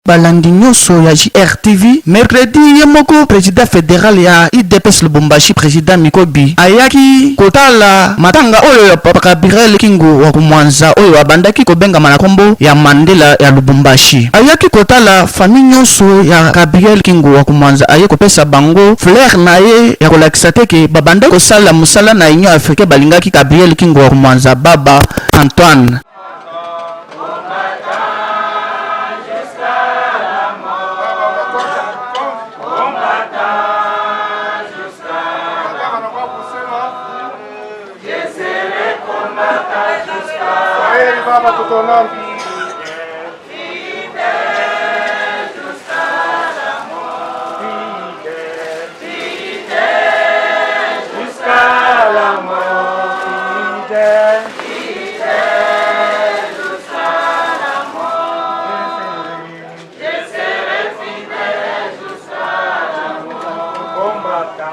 balandi nyonso ya JRTV mercredi ye moko président fédéral ya IDPS Lubumbashi président Mikobi ayaki kotala matanga oyo ya Papa Gabriel Kingu wa kumwanza oyo abandaki kobenga na kombo ya Mandela ya Lubumbashi. Ayaki kotala famille nyonso ya Gabriel Kingu wa kumwanza aye kopesa bango fleur na ye ya kolakisa teke babanda kosala musala na Union Africaine balingaki Gabriel Kingu wa kumwanza baba Antoine. Baba tutonane.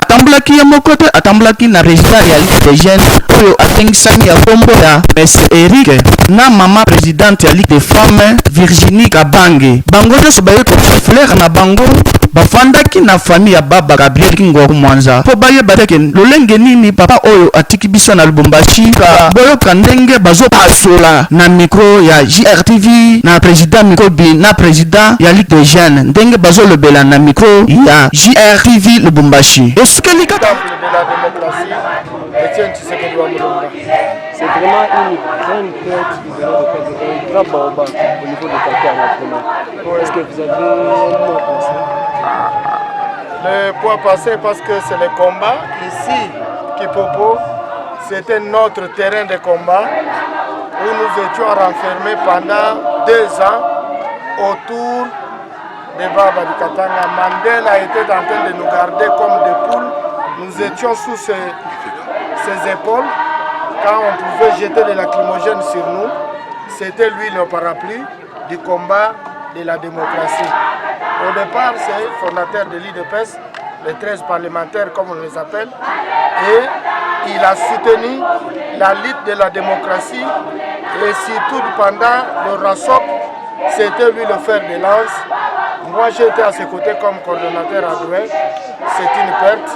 Atambulaki ya mokote atambulaki na résident ya Ligue des Jeunes oyo atengisami ya kombo ya Messe Eric na mama présidente ya Ligue des Femmes Virginie Kabange. Bango nyonso baye kopesa fleur na bango bafandaki na famille ya baba Gabriel Kingu wa kumwanza po bayeba teke lolenge nini papa oyo atiki biso na Lubumbashi boyoka ndenge bazopasola na micro ya JRTV na président Mikobi na président ya Ligue des Jeunes ndenge bazolobela na micro ya JRTV Lubumbashi. Temple de la démocratie, Etienne Tshisekedi wa Mulumba. C'est vraiment une grande fête qui vient de faire un grand baobab au niveau de Kaka en Est-ce que vous avez un mot à passer? Le point passé parce que c'est le combat. Ici, Kipopo, c'était notre terrain de combat où nous étions renfermés pendant 2 ans autour de Baba du Katanga. Mandela était en train de nous garder comme des poules. Nous étions sous ses épaules. Quand on pouvait jeter de lacrymogène sur nous, c'était lui le parapluie du combat de la démocratie. Au départ, c'est le fondateur de l'IDPS, les 13 parlementaires comme on les appelle, et il a soutenu la lutte de la démocratie et surtout pendant le RASOP, c'était lui le fer de lance. Moi j'étais à ses côtés comme coordonnateur adjoint, c'est une perte.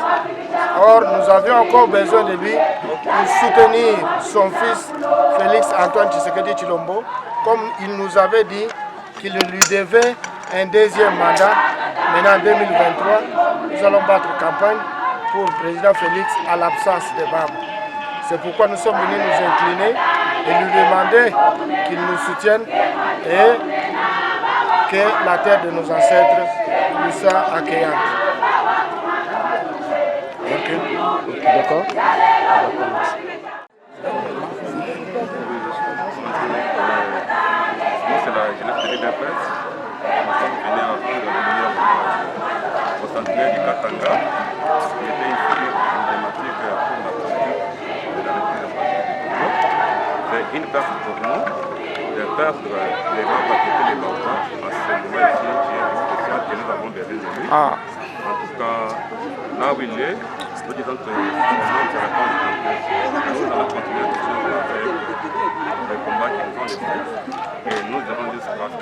Or nous avions encore besoin de lui pour soutenir son fils Félix Antoine Tshisekedi Tshilombo, comme il nous avait dit qu'il lui devait un 2e mandat. Maintenant en 2023, nous allons battre campagne pour le président Félix à l'absence de Baba. C'est pourquoi nous sommes venus nous incliner et lui demander qu'il nous soutienne et que la terre de nos ancêtres nous soit accueillante. Ok, d'accord. C'est la jeunesse de l'IDPS. Nous sommes venus à faire le meilleur au centenaire du Katanga, qui était une figure emblématique pour la politique de la République démocratique du Congo. C'est une perte pour nous de perdre les grands paquets, les Baobabs, en ce moment ici, qui est spécial, que nous avons besoin de lui. En tout cas, là où il est, nous disons que nous allons continuer à faire les combats qui nous ont laissés. Et nous irons jusqu'à ce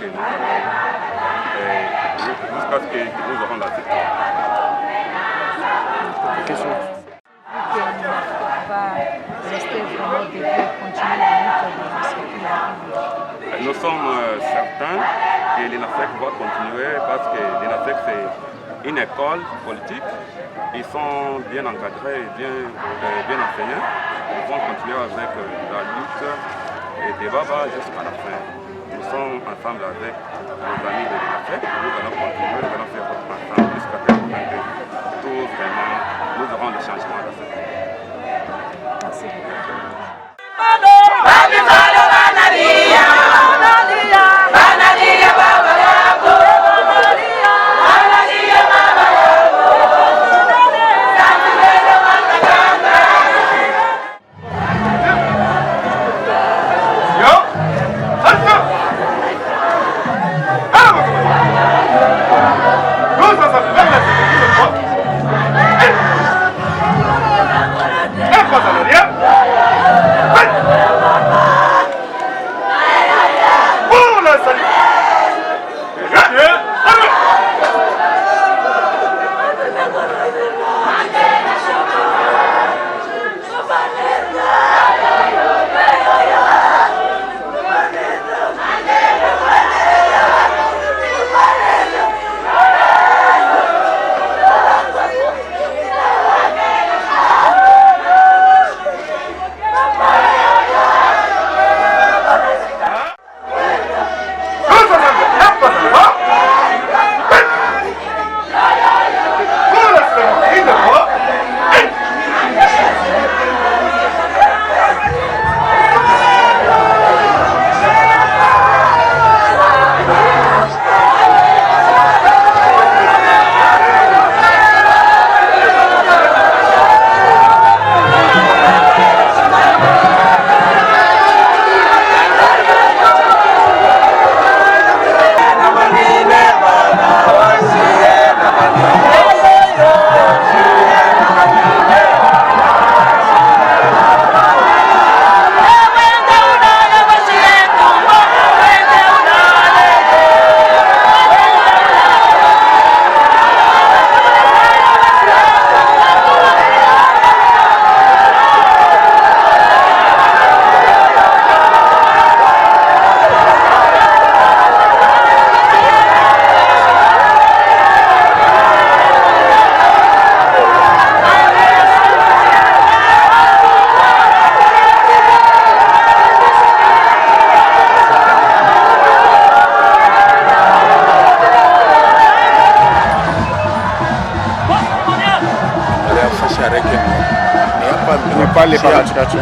que nous aurons la victoire. Question. Va rester vraiment dédié, continuer à lutte de ce qu'il a. Nous sommes certains que l'INAFEC va continuer parce que l'INAFEC c'est une école politique. Ils sont bien encadrés et bien enseignés. Ils vont continuer avec la lutte et des Baba jusqu'à la fin. Nous sommes ensemble avec nos amis de l'INAFEC. Nous allons continuer, nous allons faire ensemble jusqu'à ce que tout vraiment, nous aurons des changements dans cette vie. Merci beaucoup. Ah! pale katikati.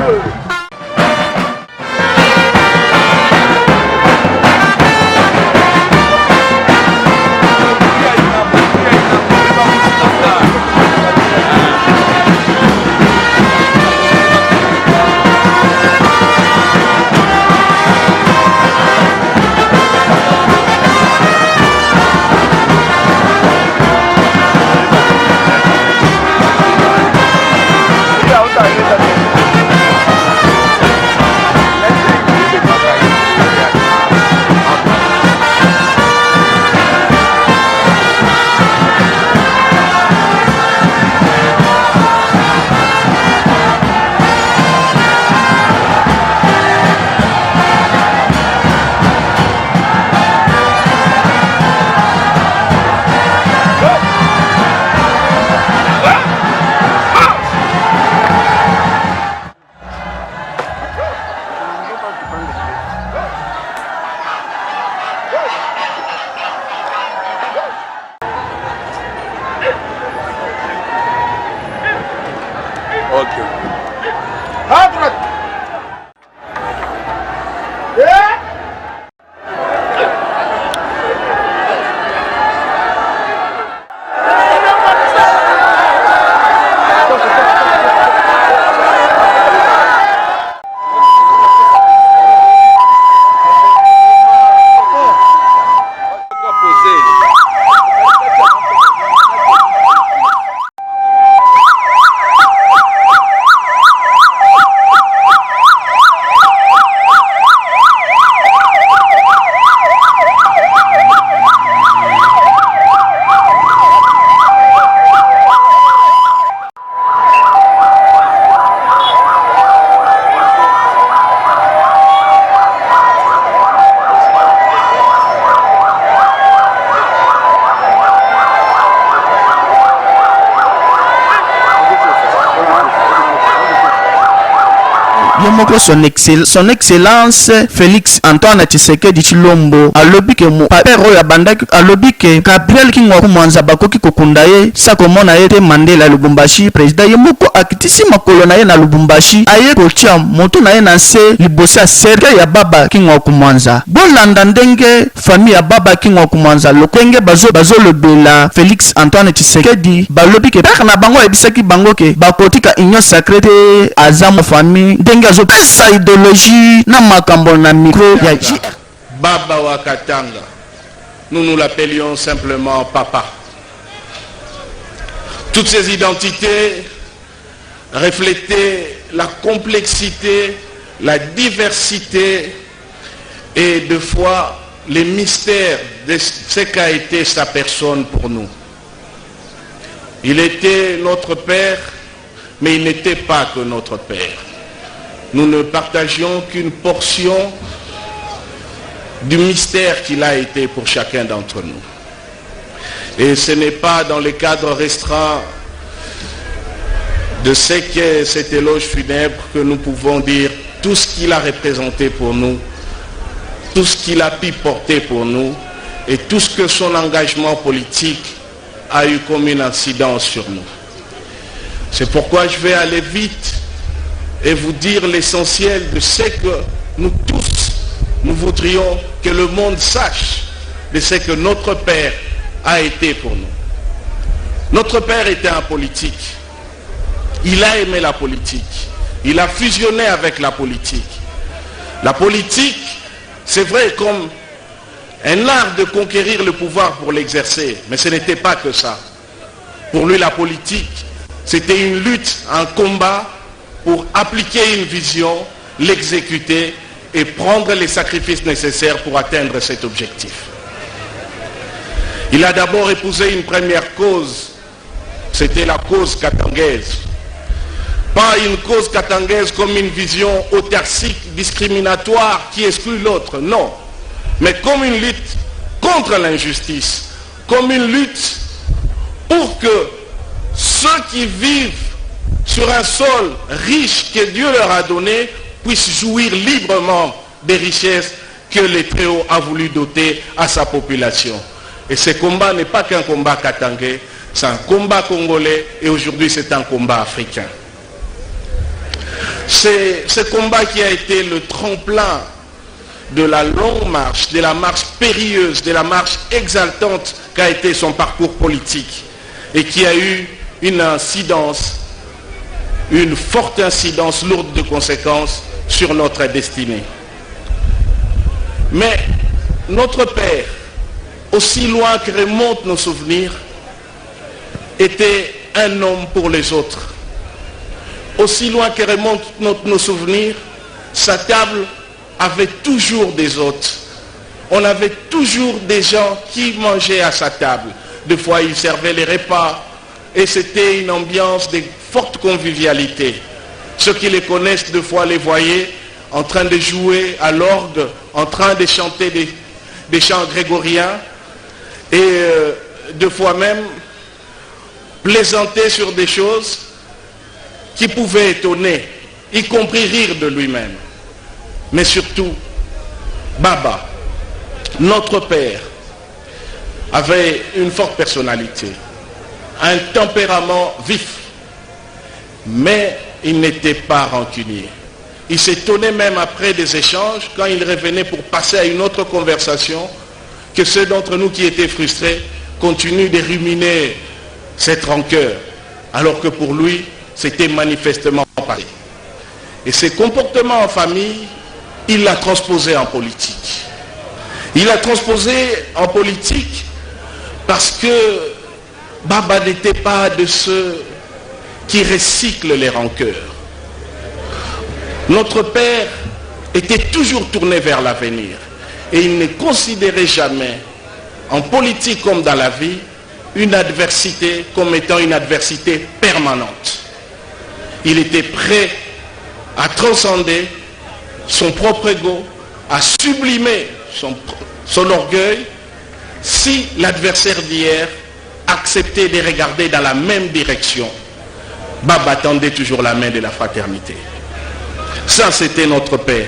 Son excellence Félix Antoine Tshisekedi Tshilombo alobi ke mo père oyo abandaki alobi ke Gabriel Kingwaku Mwanza bakoki kokunda ye sakomona ye te Mandela Lubumbashi président ye moko akitisi makolo na ye na Lubumbashi aye kotia moto na ye na se liboso ya cercueil ya baba Kingwaku Mwanza bolanda ndenge famille ya baba Kingwaku Mwanza lokenge bazolobela Félix Antoine Tshisekedi balobi ke père na bango ebisaki bango ke bakotika union sacrée te azamo famille ndenge azopesa idéologie na makambo na micro ya Baba wa Katanga. Nous l'appelions simplement Papa. Toutes ces identités reflétaient la complexité, la diversité et de fois les mystères de ce qu'a été sa personne pour nous. Il était notre père, mais il n'était pas que notre père. Nous ne partagions qu'une portion du mystère qu'il a été pour chacun d'entre nous. Et ce n'est pas dans le cadre restreint de ce qu'est cet éloge funèbre que nous pouvons dire tout ce qu'il a représenté pour nous, tout ce qu'il a pu porter pour nous et tout ce que son engagement politique a eu comme une incidence sur nous. C'est pourquoi je vais aller vite et vous dire l'essentiel de ce que nous tous, nous voudrions que le monde sache de ce que notre Père a été pour nous. Notre Père était un politique. Il a aimé la politique. Il a fusionné avec la politique. La politique, c'est vrai, comme un art de conquérir le pouvoir pour l'exercer, mais ce n'était pas que ça. Pour lui, la politique, c'était une lutte, un combat pour appliquer une vision, l'exécuter et prendre les sacrifices nécessaires pour atteindre cet objectif. Il a d'abord épousé une première cause, c'était la cause katangaise. Pas une cause katangaise comme une vision autarcique, discriminatoire qui exclut l'autre, non. Mais comme une lutte contre l'injustice, comme une lutte pour que ceux qui vivent sur un sol riche que Dieu leur a donné puissent jouir librement des richesses que le Très-Haut a voulu doter à sa population. Et ce combat n'est pas qu'un combat katangais, c'est un combat congolais et aujourd'hui c'est un combat africain. C'est ce combat qui a été le tremplin de la longue marche, de la marche périlleuse, de la marche exaltante qu'a été son parcours politique et qui a eu une incidence, une forte incidence lourde de conséquences sur notre destinée. Mais notre père, aussi loin que remontent nos souvenirs, était un homme pour les autres. Aussi loin que remontent nos souvenirs, sa table avait toujours des hôtes. On avait toujours des gens qui mangeaient à sa table. Des fois, il servait les repas et c'était une ambiance de forte convivialité. Ceux qui les connaissent, des fois, les voyaient en train de jouer à l'orgue, en train de chanter des chants grégoriens et deux fois même plaisanter sur des choses qui pouvaient étonner, y compris rire de lui-même. Mais surtout, Baba, notre père, avait une forte personnalité, un tempérament vif, mais il n'était pas rancunier. Il s'étonnait même après des échanges, quand il revenait pour passer à une autre conversation, que ceux d'entre nous qui étaient frustrés continuent de ruminer cette rancœur, alors que pour lui, c'était manifestement passé. Et ces comportements en famille, il l'a transposé en politique. Il l'a transposé en politique parce que Baba n'était pas de ceux qui recyclent les rancœurs. Notre père était toujours tourné vers l'avenir et il ne considérait jamais, en politique comme dans la vie, une adversité comme étant une adversité permanente. Il était prêt à transcender son propre ego, à sublimer son orgueil si l'adversaire d'hier acceptait de regarder dans la même direction. Baba tendait toujours la main de la fraternité. Ça, c'était notre père.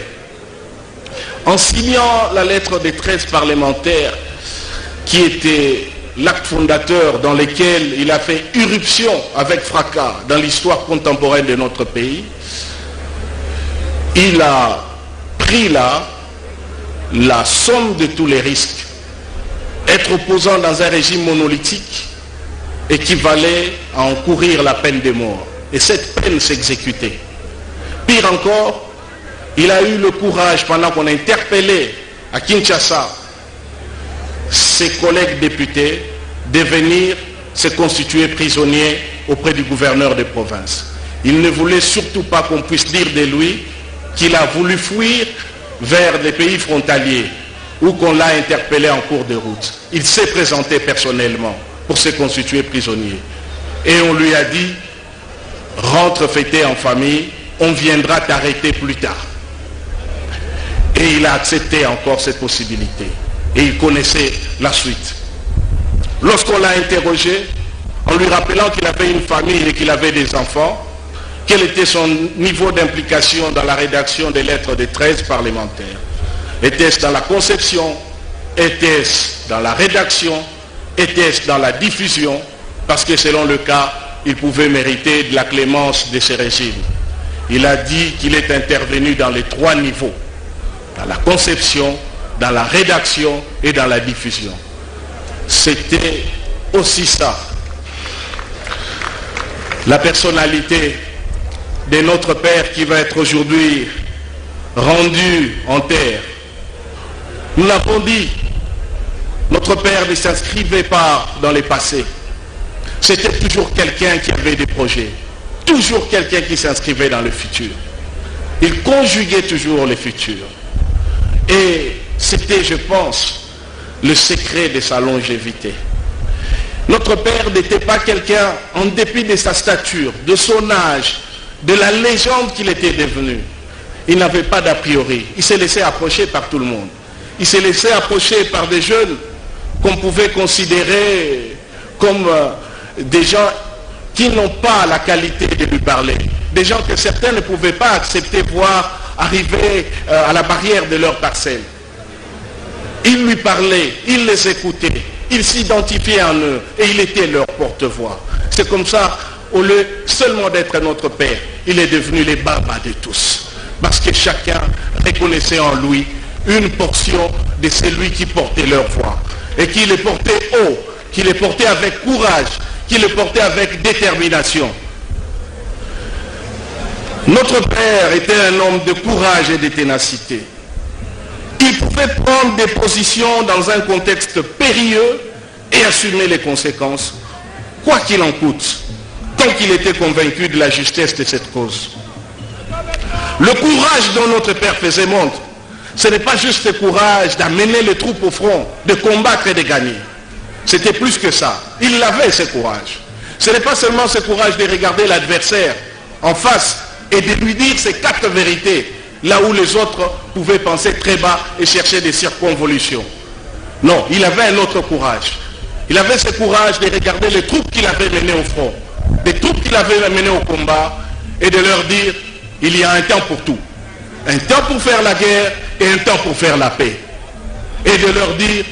En signant la lettre des 13 parlementaires, qui était l'acte fondateur dans lequel il a fait irruption avec fracas dans l'histoire contemporaine de notre pays, il a pris là la somme de tous les risques. Être opposant dans un régime monolithique équivalait à encourir la peine de mort. Et cette peine s'exécutait. Pire encore, il a eu le courage, pendant qu'on a interpellé à Kinshasa ses collègues députés, de venir se constituer prisonnier auprès du gouverneur de province. Il ne voulait surtout pas qu'on puisse dire de lui qu'il a voulu fuir vers des pays frontaliers ou qu'on l'a interpellé en cours de route. Il s'est présenté personnellement pour se constituer prisonnier. Et on lui a dit, rentre fêter en famille, on viendra t'arrêter plus tard. Et il a accepté encore cette possibilité. Et il connaissait la suite. Lorsqu'on l'a interrogé, en lui rappelant qu'il avait une famille et qu'il avait des enfants, quel était son niveau d'implication dans la rédaction des lettres des 13 parlementaires? Était-ce dans la conception? Était-ce dans la rédaction? Était-ce dans la diffusion? Parce que selon le cas, il pouvait mériter de la clémence de ce régime. Il a dit qu'il est intervenu dans les 3 niveaux, dans la conception, dans la rédaction et dans la diffusion. C'était aussi ça, la personnalité de notre père qui va être aujourd'hui rendu en terre. Nous l'avons dit, notre père ne s'inscrivait pas dans les passés. C'était toujours quelqu'un qui avait des projets, toujours quelqu'un qui s'inscrivait dans le futur. Il conjuguait toujours le futur. Et c'était, je pense, le secret de sa longévité. Notre père n'était pas quelqu'un, en dépit de sa stature, de son âge, de la légende qu'il était devenu. Il n'avait pas d'a priori. Il s'est laissé approcher par tout le monde. Il s'est laissé approcher par des jeunes qu'on pouvait considérer comme des gens qui n'ont pas la qualité de lui parler. Des gens que certains ne pouvaient pas accepter voir arriver à la barrière de leur parcelle. Il lui parlait, il les écoutait, il s'identifiait en eux et il était leur porte-voix. C'est comme ça au lieu seulement d'être notre père, il est devenu les babas de tous. Parce que chacun reconnaissait en lui une portion de celui qui portait leur voix. Et qui les portait haut, qui les portait avec courage, qui les portait avec détermination. Notre père était un homme de courage et de ténacité. Il pouvait prendre des positions dans un contexte périlleux et assumer les conséquences, quoi qu'il en coûte, tant qu'il était convaincu de la justesse de cette cause. Le courage dont notre père faisait montre, ce n'est pas juste le courage d'amener les troupes au front, de combattre et de gagner. C'était plus que ça. Il avait ce courage. Ce n'est pas seulement ce courage de regarder l'adversaire en face et de lui dire ces 4 vérités, là où les autres pouvaient penser très bas et chercher des circonvolutions. Non, il avait un autre courage. Il avait ce courage de regarder les troupes qu'il avait menées au front, des troupes qu'il avait menées au combat, et de leur dire, il y a un temps pour tout. Un temps pour faire la guerre et un temps pour faire la paix. Et de leur dire,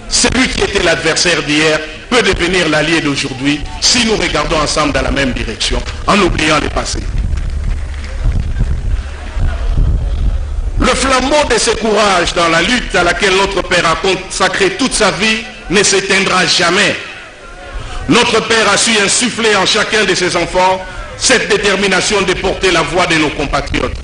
celui qui était l'adversaire d'hier peut devenir l'allié d'aujourd'hui si nous regardons ensemble dans la même direction, en oubliant le passé. Le flambeau de ce courage dans la lutte à laquelle notre père a consacré toute sa vie ne s'éteindra jamais. Notre père a su insuffler en chacun de ses enfants cette détermination de porter la voix de nos compatriotes,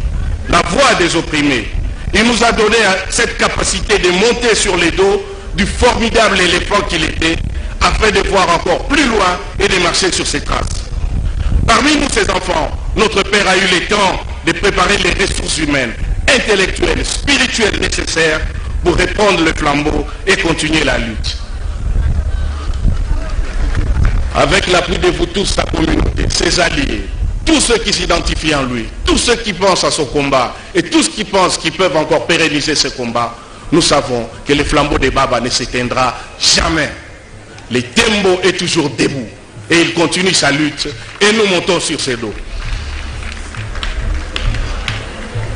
la voix des opprimés. Il nous a donné cette capacité de monter sur les dos du formidable éléphant qu'il était, afin de voir encore plus loin et de marcher sur ses traces. Parmi nous, ces enfants, notre père a eu le temps de préparer les ressources humaines, intellectuelles, spirituelles nécessaires pour reprendre le flambeau et continuer la lutte. Avec l'appui de vous tous, sa communauté, ses alliés, tous ceux qui s'identifient en lui, tous ceux qui pensent à son combat et tous ceux qui pensent qu'ils peuvent encore pérenniser ce combat, nous savons que le flambeau des Baba ne s'éteindra jamais. Le Tembo est toujours debout et il continue sa lutte et nous montons sur ses dos.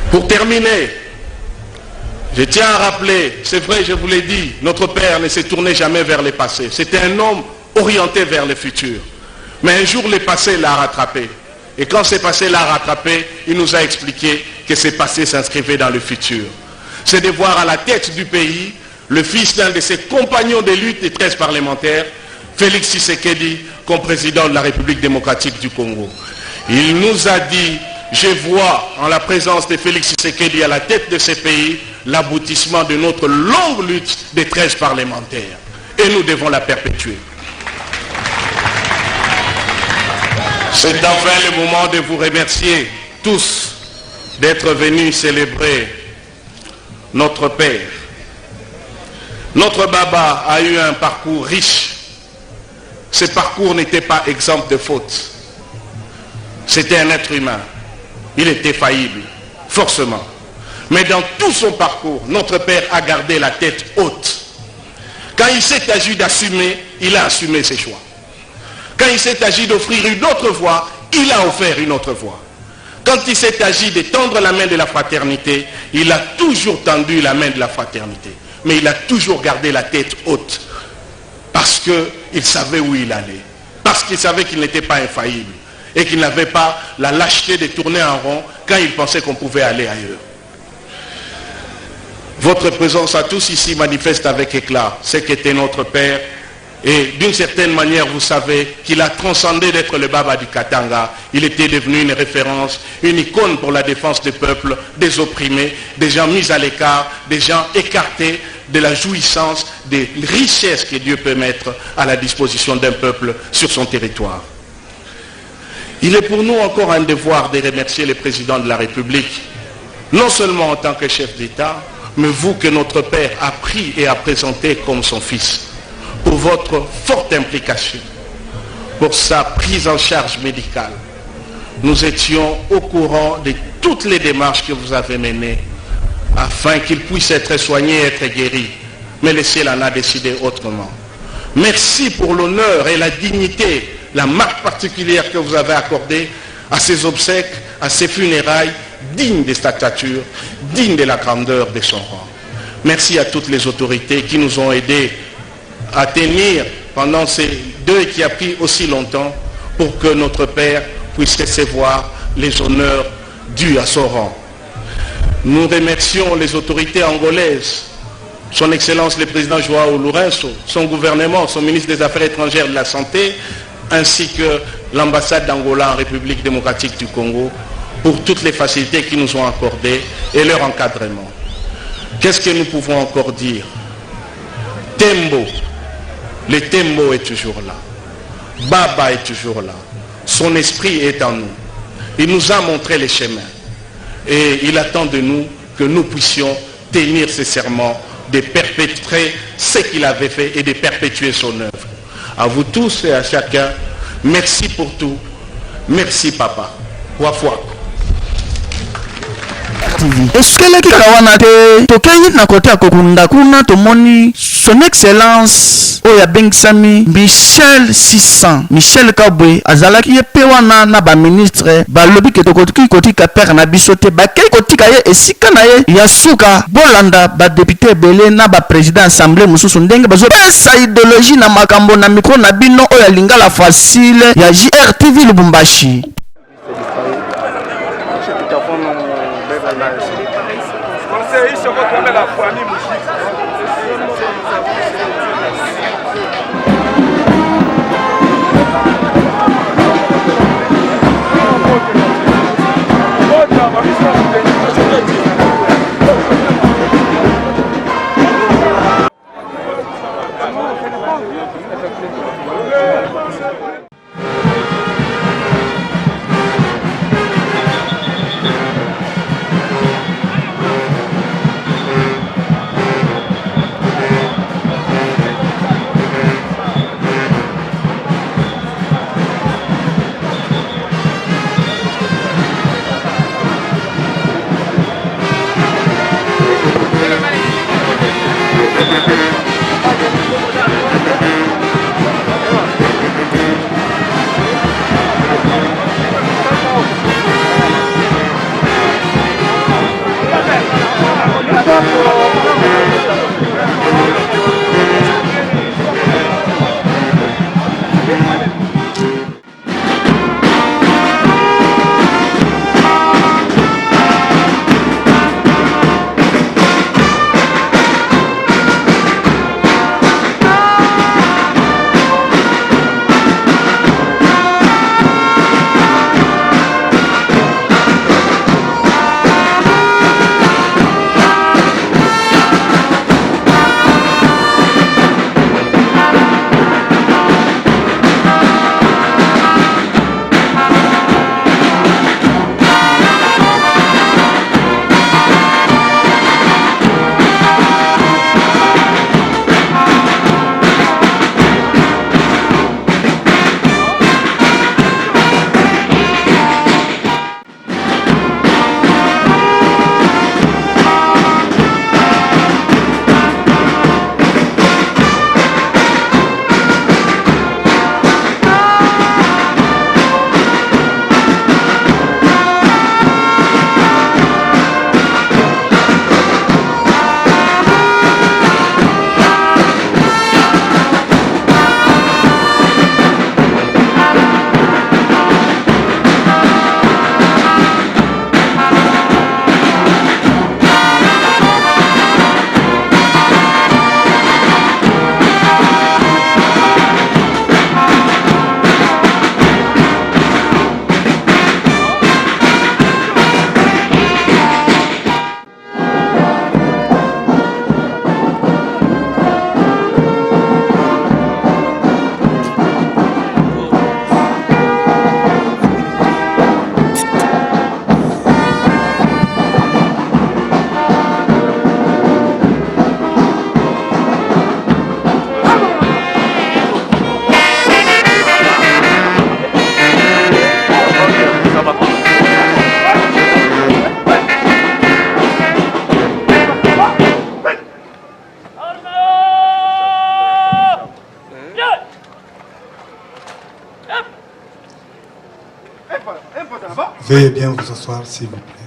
Pour terminer, je tiens à rappeler, c'est vrai, je vous l'ai dit, notre père ne s'est tourné jamais vers le passé. C'était un homme orienté vers le futur. Mais un jour, le passé l'a rattrapé. Et quand ce passé l'a rattrapé, il nous a expliqué que ce passé s'inscrivait dans le futur. C'est de voir à la tête du pays le fils d'un de ses compagnons de lutte des 13 parlementaires, Félix Tshisekedi, comme président de la République démocratique du Congo. Il nous a dit, je vois en la présence de Félix Tshisekedi à la tête de ce pays l'aboutissement de notre longue lutte des 13 parlementaires. Et nous devons la perpétuer. C'est enfin le moment de vous remercier tous d'être venus célébrer notre Père. Notre Baba a eu un parcours riche. Ce parcours n'était pas exempt de fautes. C'était un être humain. Il était faillible, forcément. Mais dans tout son parcours, notre Père a gardé la tête haute. Quand il s'est agi d'assumer, il a assumé ses choix. Quand il s'est agi d'offrir une autre voie, il a offert une autre voie. Quand il s'est agi de tendre la main de la fraternité, il a toujours tendu la main de la fraternité. Mais il a toujours gardé la tête haute. Parce qu'il savait où il allait. Parce qu'il savait qu'il n'était pas infaillible. Et qu'il n'avait pas la lâcheté de tourner en rond quand il pensait qu'on pouvait aller ailleurs. Votre présence à tous ici manifeste avec éclat ce qu'était notre Père. Et d'une certaine manière, vous savez qu'il a transcendé d'être le Baba du Katanga. Il était devenu une référence, une icône pour la défense des peuples, des opprimés, des gens mis à l'écart, des gens écartés de la jouissance des richesses que Dieu peut mettre à la disposition d'un peuple sur son territoire. Il est pour nous encore un devoir de remercier le président de la République, non seulement en tant que chef d'État, mais vous que notre Père a pris et a présenté comme son fils, pour votre forte implication, pour sa prise en charge médicale. Nous étions au courant de toutes les démarches que vous avez menées afin qu'il puisse être soigné et être guéri. Mais le ciel en a décidé autrement. Merci pour l'honneur et la dignité, la marque particulière que vous avez accordée à ces obsèques, à ces funérailles, dignes de sa stature, dignes de la grandeur de son rang. Merci à toutes les autorités qui nous ont aidés à tenir pendant ces deuils qui a pris aussi longtemps pour que notre père puisse recevoir les honneurs dus à son rang. Nous remercions les autorités angolaises, son Excellence le Président João Lourenço, son gouvernement, son ministre des Affaires étrangères et de la Santé, ainsi que l'ambassade d'Angola en République démocratique du Congo, pour toutes les facilités qu'ils nous ont accordées et leur encadrement. Qu'est-ce que nous pouvons encore dire? Tembo, le Tembo est toujours là. Baba est toujours là. Son esprit est en nous. Il nous a montré les chemins. Et il attend de nous que nous puissions tenir ce serment de perpétrer ce qu'il avait fait et de perpétuer son œuvre. À vous tous et à chacun, merci pour tout. Merci papa. Wafwa. esukelaki kaka wana te tokei na kote ya kokunda kuna tomoni son excellence oyo abengisami Michel 600 Michel Kabwe azalaki ye pe wana na baministre balobi ke tokoki kotika pere na biso te bakei kotika ye esika na ye ya suka bolanda badepute ebele na baprésident assemblée mosusu ndenge bazopesa idéologie na makambo na mikro na bino oyo ya lingala facile ya JRTV Lubumbashi. Veuillez bien vous asseoir, s'il vous plaît.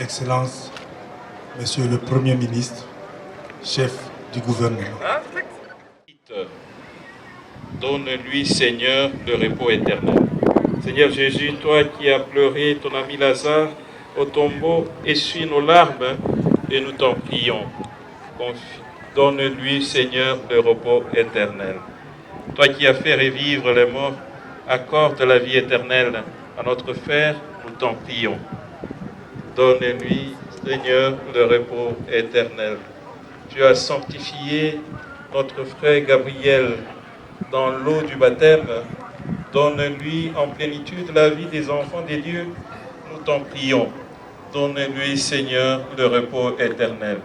Excellences, Monsieur le Premier ministre, chef du gouvernement. Donne-lui, Seigneur, le repos éternel. Seigneur Jésus, toi qui as pleuré ton ami Lazare au tombeau, essuie nos larmes et nous t'en prions. Donne-lui, Seigneur, le repos éternel. Toi qui as fait revivre les morts, accorde la vie éternelle à notre frère, nous t'en prions. Donne-lui, Seigneur, le repos éternel. Tu as sanctifié notre frère Gabriel dans l'eau du baptême. Donne-lui en plénitude la vie des enfants de Dieu, nous t'en prions. Donne-lui, Seigneur, le repos éternel.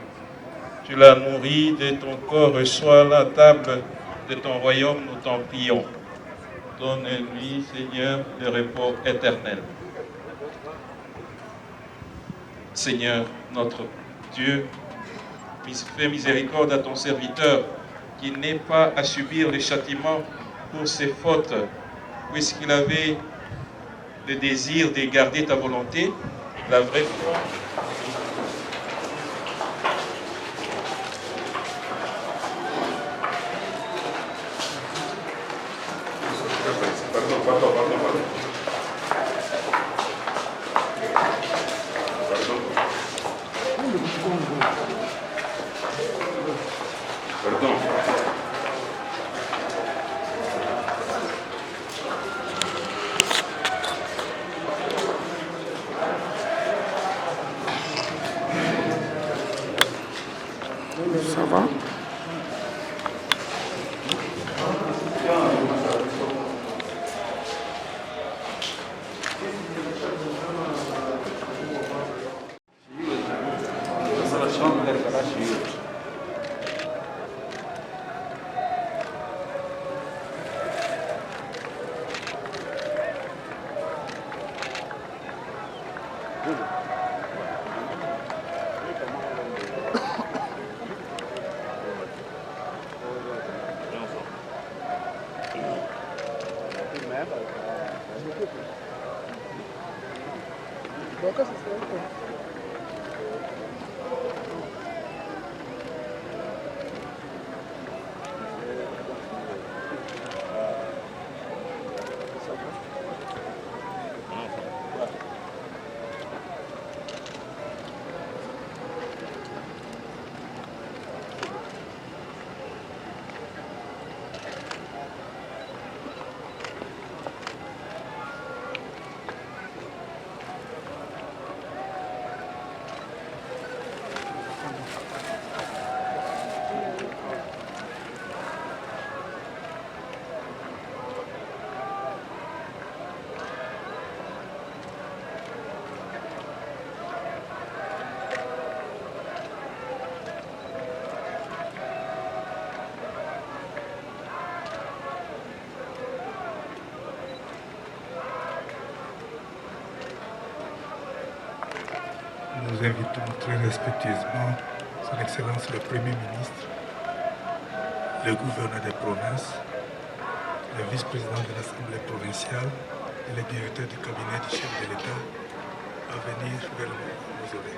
Tu l'as nourri de ton corps, reçois la table de ton royaume, nous t'en prions. Donne-lui, Seigneur, le repos éternel. Seigneur, notre Dieu, fais miséricorde à ton serviteur qui n'ait pas à subir les châtiments pour ses fautes, puisqu'il avait le désir de garder ta volonté, la vraie foi. Pardon. Ça va? Nous invitons très respectueusement Son Excellence le Premier ministre, le gouverneur des provinces, le vice-président de l'Assemblée provinciale et le directeur du cabinet du chef de l'État à venir vers le mausolée.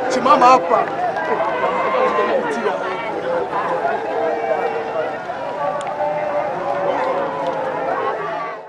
Simama hapa.